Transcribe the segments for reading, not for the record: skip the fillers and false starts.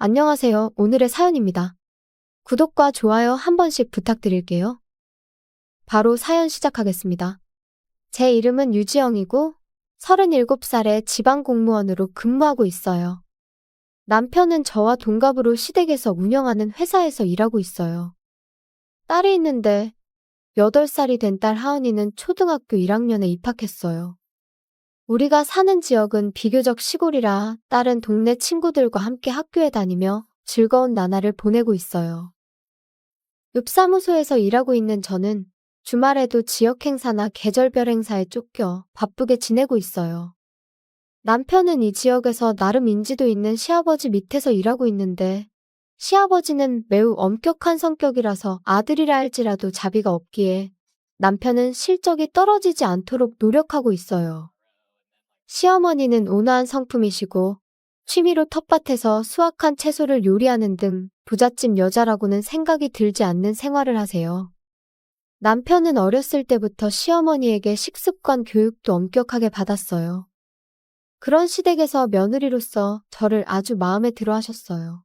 안녕하세요. 오늘의 사연입니다. 구독과 좋아요 한 번씩 부탁드릴게요. 바로 사연 시작하겠습니다. 제 이름은 유지영이고 37살의 지방공무원으로 근무하고 있어요. 남편은 저와 동갑으로 시댁에서 운영하는 회사에서 일하고 있어요. 딸이 있는데 8살이 된 딸 하은이는 초등학교 1학년에 입학했어요. 우리가 사는 지역은 비교적 시골이라 딸은 동네 친구들과 함께 학교에 다니며 즐거운 나날을 보내고 있어요. 읍사무소에서 일하고 있는 저는 주말에도 지역 행사나 계절별 행사에 쫓겨 바쁘게 지내고 있어요. 남편은 이 지역에서 나름 인지도 있는 시아버지 밑에서 일하고 있는데 시아버지는 매우 엄격한 성격이라서 아들이라 할지라도 자비가 없기에 남편은 실적이 떨어지지 않도록 노력하고 있어요. 시어머니는 온화한 성품이시고 취미로 텃밭에서 수확한 채소를 요리하는 등 부잣집 여자라고는 생각이 들지 않는 생활을 하세요. 남편은 어렸을 때부터 시어머니에게 식습관 교육도 엄격하게 받았어요. 그런 시댁에서 며느리로서 저를 아주 마음에 들어 하셨어요.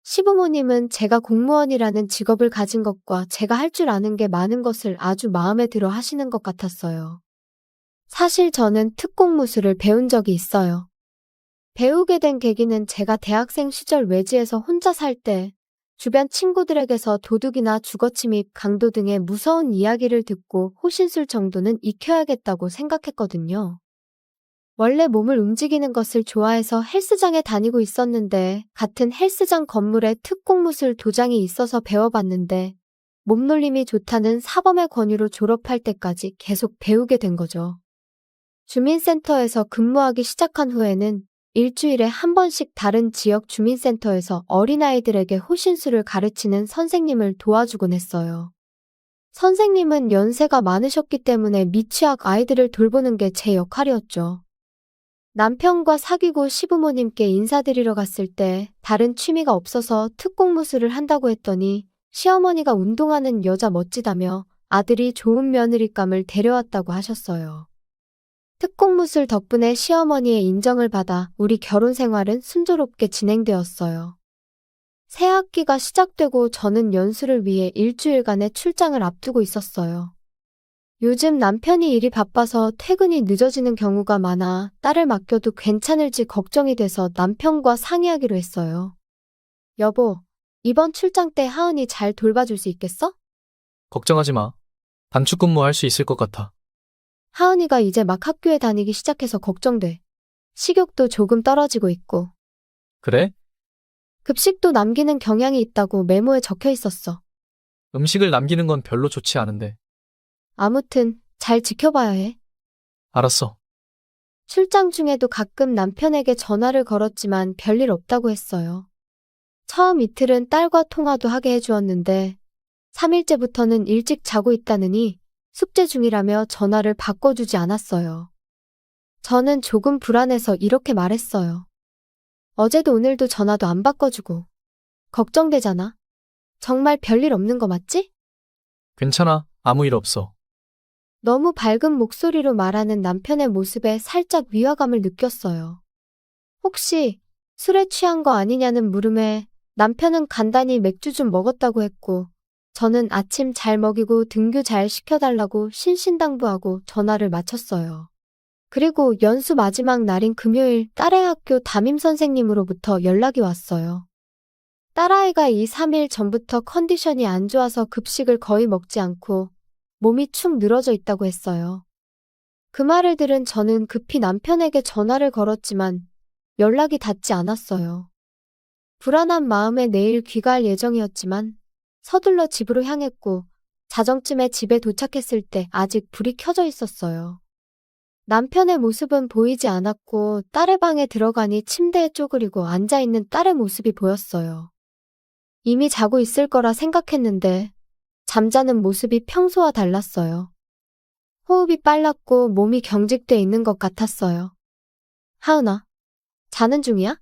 시부모님은 제가 공무원이라는 직업을 가진 것과 제가 할 줄 아는 게 많은 것을 아주 마음에 들어 하시는 것 같았어요. 사실 저는 특공무술을 배운 적이 있어요. 배우게 된 계기는 제가 대학생 시절 외지에서 혼자 살 때 주변 친구들에게서 도둑이나 주거침입, 강도 등의 무서운 이야기를 듣고 호신술 정도는 익혀야겠다고 생각했거든요. 원래 몸을 움직이는 것을 좋아해서 헬스장에 다니고 있었는데 같은 헬스장 건물에 특공무술 도장이 있어서 배워봤는데 몸놀림이 좋다는 사범의 권유로 졸업할 때까지 계속 배우게 된 거죠. 주민센터에서 근무하기 시작한 후에는 일주일에 한 번씩 다른 지역 주민센터에서 어린아이들에게 호신술을 가르치는 선생님을 도와주곤 했어요. 선생님은 연세가 많으셨기 때문에 미취학 아이들을 돌보는 게 제 역할이었죠. 남편과 사귀고 시부모님께 인사드리러 갔을 때 다른 취미가 없어서 특공무술을 한다고 했더니 시어머니가 운동하는 여자 멋지다며 아들이 좋은 며느리감을 데려왔다고 하셨어요. 특공무술 덕분에 시어머니의 인정을 받아 우리 결혼 생활은 순조롭게 진행되었어요. 새 학기가 시작되고 저는 연수를 위해 일주일간의 출장을 앞두고 있었어요. 요즘 남편이 일이 바빠서 퇴근이 늦어지는 경우가 많아 딸을 맡겨도 괜찮을지 걱정이 돼서 남편과 상의하기로 했어요. 여보, 이번 출장 때 하은이 잘 돌봐줄 수 있겠어? 걱정하지 마. 단축 근무할 수 있을 것 같아. 하은이가 이제 막 학교에 다니기 시작해서 걱정돼. 식욕도 조금 떨어지고 있고. 그래? 급식도 남기는 경향이 있다고 메모에 적혀 있었어. 음식을 남기는 건 별로 좋지 않은데. 아무튼 잘 지켜봐야 해. 알았어. 출장 중에도 가끔 남편에게 전화를 걸었지만 별일 없다고 했어요. 처음 이틀은 딸과 통화도 하게 해주었는데 3일째부터는 일찍 자고 있다느니 숙제 중이라며 전화를 바꿔주지 않았어요. 저는 조금 불안해서 이렇게 말했어요. 어제도 오늘도 전화도 안 바꿔주고. 걱정되잖아. 정말 별일 없는 거 맞지? 괜찮아. 아무 일 없어. 너무 밝은 목소리로 말하는 남편의 모습에 살짝 위화감을 느꼈어요. 혹시 술에 취한 거 아니냐는 물음에 남편은 간단히 맥주 좀 먹었다고 했고 저는 아침 잘 먹이고 등교 잘 시켜달라고 신신당부하고 전화를 마쳤어요. 그리고 연수 마지막 날인 금요일 딸의 학교 담임선생님으로부터 연락이 왔어요. 딸아이가 2, 3일 전부터 컨디션이 안 좋아서 급식을 거의 먹지 않고 몸이 축 늘어져 있다고 했어요. 그 말을 들은 저는 급히 남편에게 전화를 걸었지만 연락이 닿지 않았어요. 불안한 마음에 내일 귀가할 예정이었지만 서둘러 집으로 향했고 자정쯤에 집에 도착했을 때 아직 불이 켜져 있었어요. 남편의 모습은 보이지 않았고 딸의 방에 들어가니 침대에 쪼그리고 앉아있는 딸의 모습이 보였어요. 이미 자고 있을 거라 생각했는데 잠자는 모습이 평소와 달랐어요. 호흡이 빨랐고 몸이 경직돼 있는 것 같았어요. 하은아, 자는 중이야?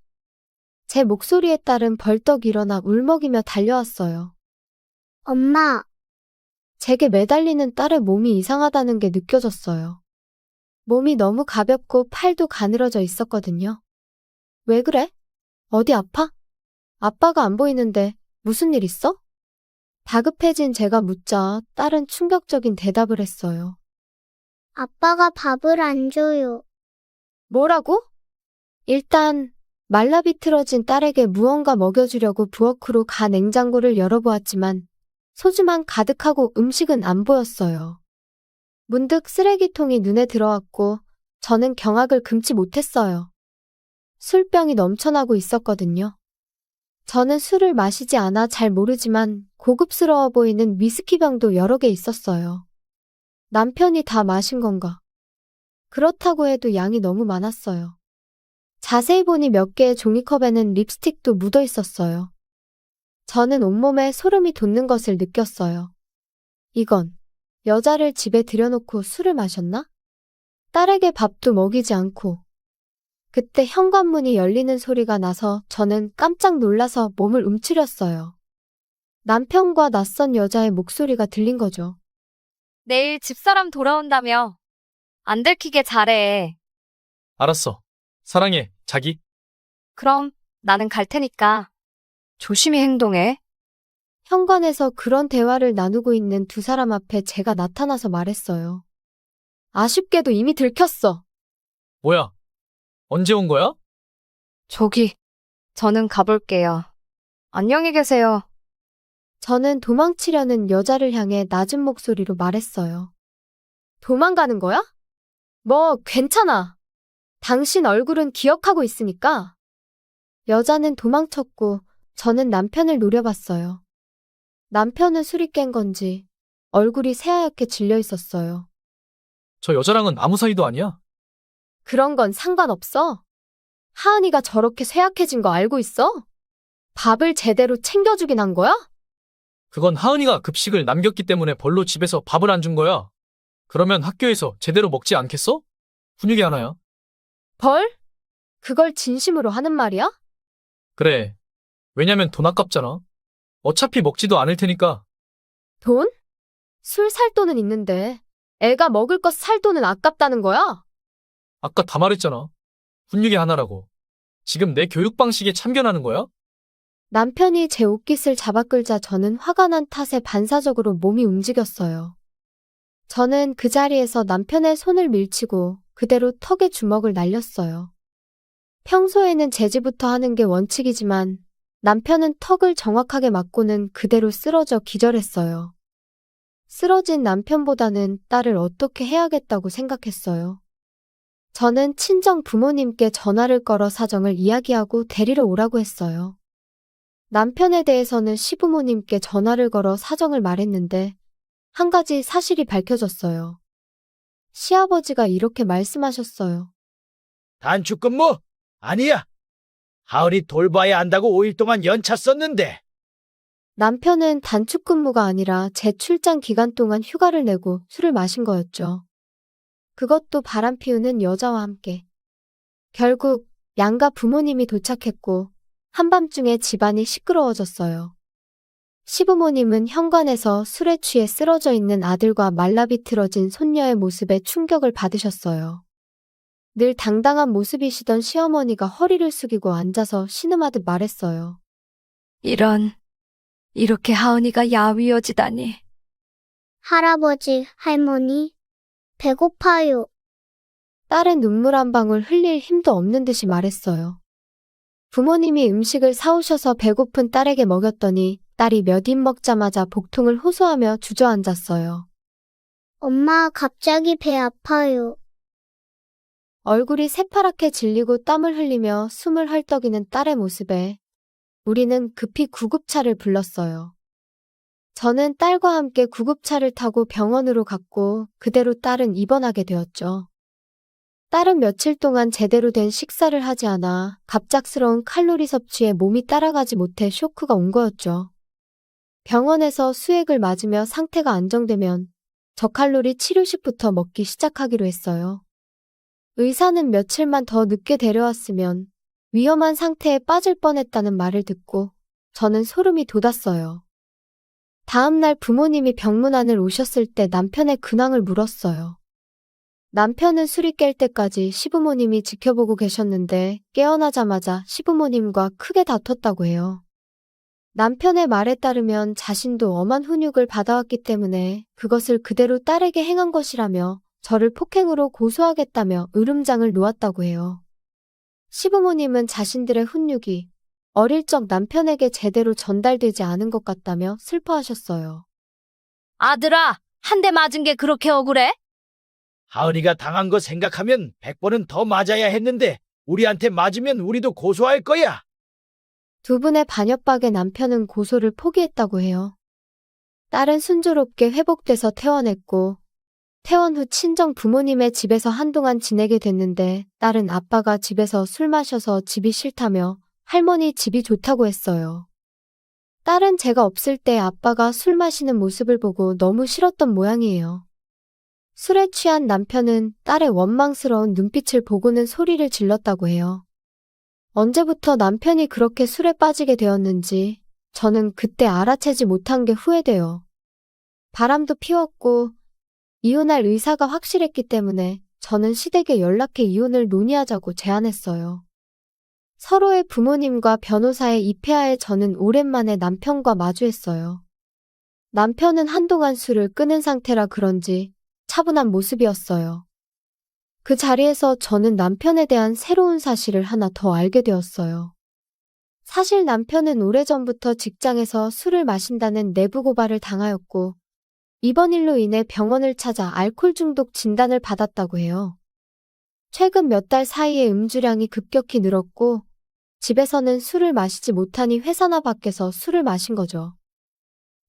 제 목소리에 딸은 벌떡 일어나 울먹이며 달려왔어요. 엄마, 제게 매달리는 딸의 몸이 이상하다는 게 느껴졌어요. 몸이 너무 가볍고 팔도 가늘어져 있었거든요. 왜 그래? 어디 아파? 아빠가 안 보이는데 무슨 일 있어? 다급해진 제가 묻자 딸은 충격적인 대답을 했어요. 아빠가 밥을 안 줘요. 뭐라고? 일단 말라 비틀어진 딸에게 무언가 먹여주려고 부엌으로 가 냉장고를 열어보았지만 소주만 가득하고 음식은 안 보였어요. 문득 쓰레기통이 눈에 들어왔고 저는 경악을 금치 못했어요. 술병이 넘쳐나고 있었거든요. 저는 술을 마시지 않아 잘 모르지만 고급스러워 보이는 위스키병도 여러 개 있었어요. 남편이 다 마신 건가? 그렇다고 해도 양이 너무 많았어요. 자세히 보니 몇 개의 종이컵에는 립스틱도 묻어 있었어요. 저는 온몸에 소름이 돋는 것을 느꼈어요. 이건 여자를 집에 들여놓고 술을 마셨나? 딸에게 밥도 먹이지 않고. 그때 현관문이 열리는 소리가 나서 저는 깜짝 놀라서 몸을 움츠렸어요. 남편과 낯선 여자의 목소리가 들린 거죠. 내일 집사람 돌아온다며. 안 들키게 잘해. 알았어. 사랑해, 자기. 그럼 나는 갈 테니까 조심히 행동해. 현관에서 그런 대화를 나누고 있는 두 사람 앞에 제가 나타나서 말했어요. 아쉽게도 이미 들켰어. 뭐야? 언제 온 거야? 저기, 저는 가볼게요. 안녕히 계세요. 저는 도망치려는 여자를 향해 낮은 목소리로 말했어요. 도망가는 거야? 뭐, 괜찮아. 당신 얼굴은 기억하고 있으니까. 여자는 도망쳤고 저는 남편을 노려봤어요. 남편은 술이 깬 건지 얼굴이 새하얗게 질려 있었어요. 저 여자랑은 아무 사이도 아니야. 그런 건 상관없어. 하은이가 저렇게 쇠약해진 거 알고 있어? 밥을 제대로 챙겨주긴 한 거야? 그건 하은이가 급식을 남겼기 때문에 벌로 집에서 밥을 안 준 거야. 그러면 학교에서 제대로 먹지 않겠어? 분위기 하나야. 벌? 그걸 진심으로 하는 말이야? 그래. 왜냐면 돈 아깝잖아. 어차피 먹지도 않을 테니까. 돈? 술 살 돈은 있는데 애가 먹을 것 살 돈은 아깝다는 거야? 아까 다 말했잖아. 분위기 하나라고. 지금 내 교육 방식에 참견하는 거야? 남편이 제 옷깃을 잡아 끌자 저는 화가 난 탓에 반사적으로 몸이 움직였어요. 저는 그 자리에서 남편의 손을 밀치고 그대로 턱에 주먹을 날렸어요. 평소에는 제지부터 하는 게 원칙이지만 남편은 턱을 정확하게 맞고는 그대로 쓰러져 기절했어요. 쓰러진 남편보다는 딸을 어떻게 해야겠다고 생각했어요. 저는 친정 부모님께 전화를 걸어 사정을 이야기하고 데리러 오라고 했어요. 남편에 대해서는 시부모님께 전화를 걸어 사정을 말했는데 한 가지 사실이 밝혀졌어요. 시아버지가 이렇게 말씀하셨어요. 단축근무? 아니야. 하은이 돌봐야 한다고 5일 동안 연차 썼는데. 남편은 단축 근무가 아니라 제 출장 기간 동안 휴가를 내고 술을 마신 거였죠. 그것도 바람 피우는 여자와 함께. 결국 양가 부모님이 도착했고 한밤중에 집안이 시끄러워졌어요. 시부모님은 현관에서 술에 취해 쓰러져 있는 아들과 말라비틀어진 손녀의 모습에 충격을 받으셨어요. 늘 당당한 모습이시던 시어머니가 허리를 숙이고 앉아서 신음하듯 말했어요. 이렇게 하은이가 야위어지다니. 할아버지, 할머니, 배고파요. 딸은 눈물 한 방울 흘릴 힘도 없는 듯이 말했어요. 부모님이 음식을 사오셔서 배고픈 딸에게 먹였더니 딸이 몇 입 먹자마자 복통을 호소하며 주저앉았어요. 엄마, 갑자기 배 아파요. 얼굴이 새파랗게 질리고 땀을 흘리며 숨을 헐떡이는 딸의 모습에 우리는 급히 구급차를 불렀어요. 저는 딸과 함께 구급차를 타고 병원으로 갔고 그대로 딸은 입원하게 되었죠. 딸은 며칠 동안 제대로 된 식사를 하지 않아 갑작스러운 칼로리 섭취에 몸이 따라가지 못해 쇼크가 온 거였죠. 병원에서 수액을 맞으며 상태가 안정되면 저칼로리 치료식부터 먹기 시작하기로 했어요. 의사는 며칠만 더 늦게 데려왔으면 위험한 상태에 빠질 뻔했다는 말을 듣고 저는 소름이 돋았어요. 다음 날 부모님이 병문안을 오셨을 때 남편의 근황을 물었어요. 남편은 술이 깰 때까지 시부모님이 지켜보고 계셨는데 깨어나자마자 시부모님과 크게 다퉜다고 해요. 남편의 말에 따르면 자신도 엄한 훈육을 받아왔기 때문에 그것을 그대로 딸에게 행한 것이라며 저를 폭행으로 고소하겠다며 으름장을 놓았다고 해요. 시부모님은 자신들의 훈육이 어릴 적 남편에게 제대로 전달되지 않은 것 같다며 슬퍼하셨어요. 아들아, 한 대 맞은 게 그렇게 억울해? 하은이가 당한 거 생각하면 100번은 더 맞아야 했는데 우리한테 맞으면 우리도 고소할 거야. 두 분의 반협박에 남편은 고소를 포기했다고 해요. 딸은 순조롭게 회복돼서 퇴원했고, 퇴원 후 친정 부모님의 집에서 한동안 지내게 됐는데 딸은 아빠가 집에서 술 마셔서 집이 싫다며 할머니 집이 좋다고 했어요. 딸은 제가 없을 때 아빠가 술 마시는 모습을 보고 너무 싫었던 모양이에요. 술에 취한 남편은 딸의 원망스러운 눈빛을 보고는 소리를 질렀다고 해요. 언제부터 남편이 그렇게 술에 빠지게 되었는지 저는 그때 알아채지 못한 게 후회돼요. 바람도 피웠고 이혼할 의사가 확실했기 때문에 저는 시댁에 연락해 이혼을 논의하자고 제안했어요. 서로의 부모님과 변호사의 입회하에 저는 오랜만에 남편과 마주했어요. 남편은 한동안 술을 끊은 상태라 그런지 차분한 모습이었어요. 그 자리에서 저는 남편에 대한 새로운 사실을 하나 더 알게 되었어요. 사실 남편은 오래전부터 직장에서 술을 마신다는 내부 고발을 당하였고, 이번 일로 인해 병원을 찾아 알코올 중독 진단을 받았다고 해요. 최근 몇 달 사이에 음주량이 급격히 늘었고, 집에서는 술을 마시지 못하니 회사나 밖에서 술을 마신 거죠.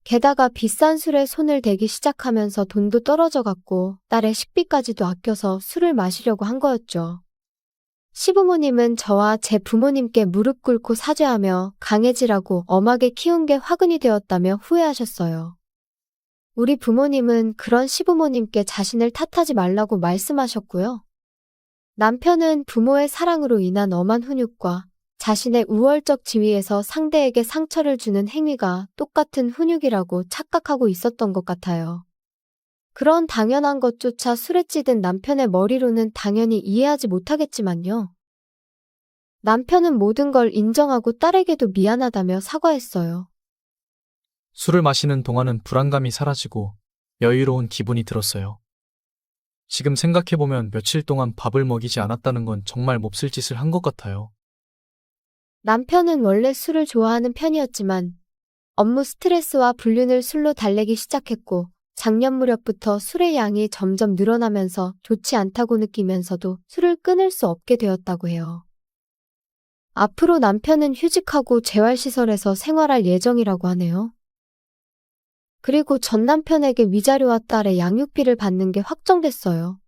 게다가 비싼 술에 손을 대기 시작하면서 돈도 떨어져 갔고 딸의 식비까지도 아껴서 술을 마시려고 한 거였죠. 시부모님은 저와 제 부모님께 무릎 꿇고 사죄하며 강해지라고 엄하게 키운 게 화근이 되었다며 후회하셨어요. 우리 부모님은 그런 시부모님께 자신을 탓하지 말라고 말씀하셨고요. 남편은 부모의 사랑으로 인한 엄한 훈육과 자신의 우월적 지위에서 상대에게 상처를 주는 행위가 똑같은 훈육이라고 착각하고 있었던 것 같아요. 그런 당연한 것조차 술에 찌든 남편의 머리로는 당연히 이해하지 못하겠지만요. 남편은 모든 걸 인정하고 딸에게도 미안하다며 사과했어요. 술을 마시는 동안은 불안감이 사라지고 여유로운 기분이 들었어요. 지금 생각해보면 며칠 동안 밥을 먹이지 않았다는 건 정말 몹쓸 짓을 한 것 같아요. 남편은 원래 술을 좋아하는 편이었지만 업무 스트레스와 불륜을 술로 달래기 시작했고 작년 무렵부터 술의 양이 점점 늘어나면서 좋지 않다고 느끼면서도 술을 끊을 수 없게 되었다고 해요. 앞으로 남편은 휴직하고 재활시설에서 생활할 예정이라고 하네요. 그리고 전 남편에게 위자료와 딸의 양육비를 받는 게 확정됐어요.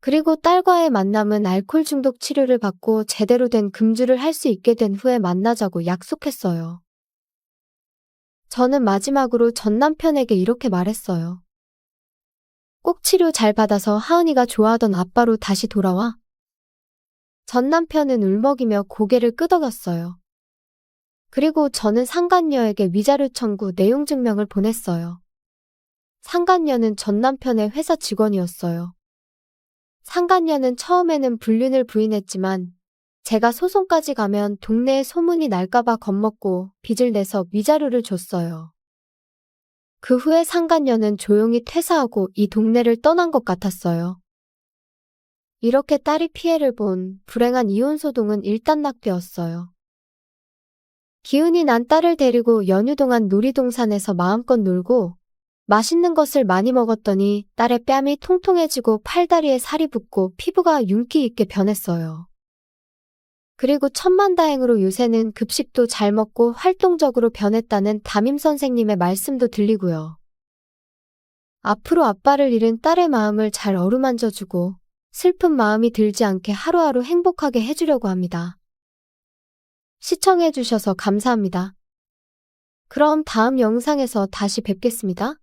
그리고 딸과의 만남은 알코올 중독 치료를 받고 제대로 된 금주를 할 수 있게 된 후에 만나자고 약속했어요. 저는 마지막으로 전 남편에게 이렇게 말했어요. 꼭 치료 잘 받아서 하은이가 좋아하던 아빠로 다시 돌아와. 전 남편은 울먹이며 고개를 끄덕였어요. 그리고 저는 상간녀에게 위자료 청구 내용 증명을 보냈어요. 상간녀는 전 남편의 회사 직원이었어요. 상간녀는 처음에는 불륜을 부인했지만 제가 소송까지 가면 동네에 소문이 날까봐 겁먹고 빚을 내서 위자료를 줬어요. 그 후에 상간녀는 조용히 퇴사하고 이 동네를 떠난 것 같았어요. 이렇게 딸이 피해를 본 불행한 이혼소동은 일단락되었어요. 기운이 난 딸을 데리고 연휴 동안 놀이동산에서 마음껏 놀고 맛있는 것을 많이 먹었더니 딸의 뺨이 통통해지고 팔다리에 살이 붙고 피부가 윤기 있게 변했어요. 그리고 천만다행으로 요새는 급식도 잘 먹고 활동적으로 변했다는 담임 선생님의 말씀도 들리고요. 앞으로 아빠를 잃은 딸의 마음을 잘 어루만져주고 슬픈 마음이 들지 않게 하루하루 행복하게 해주려고 합니다. 시청해주셔서 감사합니다. 그럼 다음 영상에서 다시 뵙겠습니다.